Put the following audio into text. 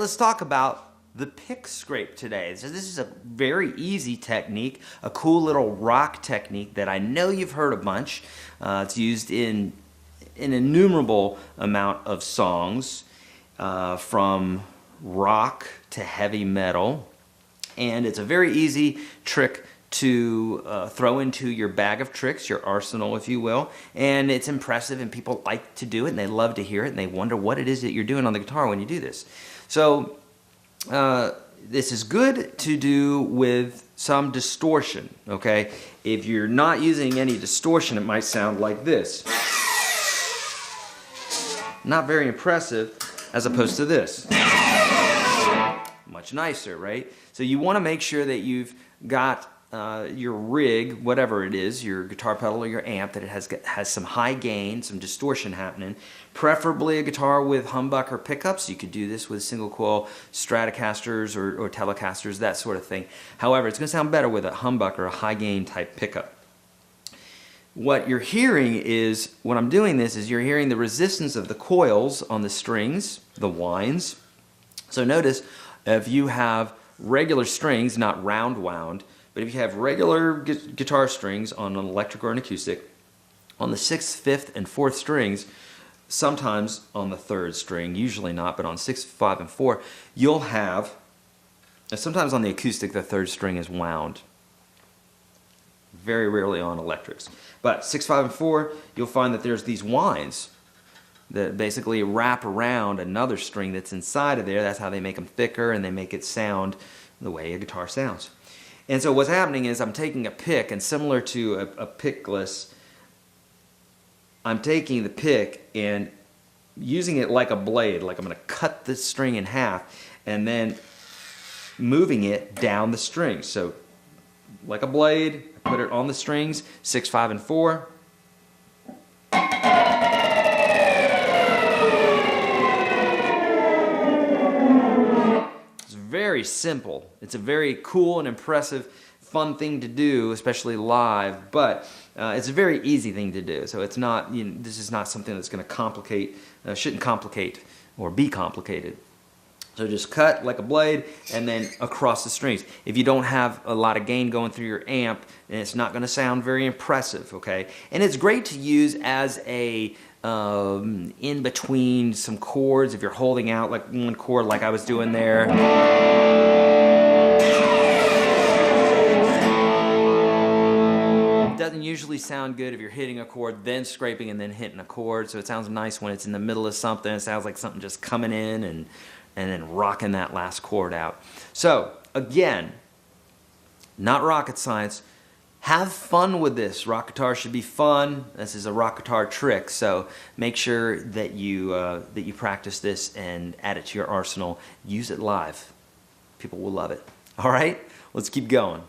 let's talk about the pick scrape today. So this is a very easy technique, a cool little rock technique that I know you've heard a bunch. It's used in an innumerable amount of songs, from rock to heavy metal. And it's a very easy trick to throw into your bag of tricks, your arsenal, if you will. And it's impressive, and people like to do it, and they love to hear it, and they wonder what it is that you're doing on the guitar when you do this. So this is good to do with some distortion, okay? If you're not using any distortion, it might sound like this. Not very impressive, as opposed to this. Much nicer, right? So you want to make sure that you've got your rig, whatever it is, your guitar pedal or your amp, that it has some high gain, some distortion happening. Preferably a guitar with humbucker pickups. You could do this with single coil Stratocasters or Telecasters, that sort of thing. However, it's going to sound better with a humbucker, a high gain type pickup. What you're hearing is, when I'm doing this, is you're hearing the resistance of the coils on the strings, the winds. So notice, if you have regular strings, not round wound, but if you have regular guitar strings on an electric or an acoustic, on the 6th, 5th, and 4th strings, sometimes on the 3rd string, usually not, but on 6, 5, and 4, you'll have, sometimes on the acoustic, the 3rd string is wound. Very rarely on electrics. But 6, 5, and 4, you'll find that there's these winds that basically wrap around another string that's inside of there. That's how they make them thicker, and they make it sound the way a guitar sounds. And so what's happening is I'm taking a pick, and similar to a pickless, I'm taking the pick and using it like a blade, like I'm going to cut the string in half, and then moving it down the string. So like a blade, I put it on the strings, 6, 5, and 4. It's very simple. It's a very cool and impressive, fun thing to do, especially live, but it's a very easy thing to do. So it's not, this is not something that's going to complicate, shouldn't complicate or be complicated. So just cut like a blade and then across the strings. If you don't have a lot of gain going through your amp, then it's not going to sound very impressive, okay? And it's great to use as a in between some chords. If you're holding out like one chord like I was doing there. It doesn't usually sound good if you're hitting a chord, then scraping, and then hitting a chord. So it sounds nice when it's in the middle of something. It sounds like something just coming in and then rocking that last chord out. So, again, not rocket science. Have fun with this. Rock guitar should be fun. This is a rock guitar trick, so make sure that you practice this and add it to your arsenal. Use it live. People will love it. All right, let's keep going.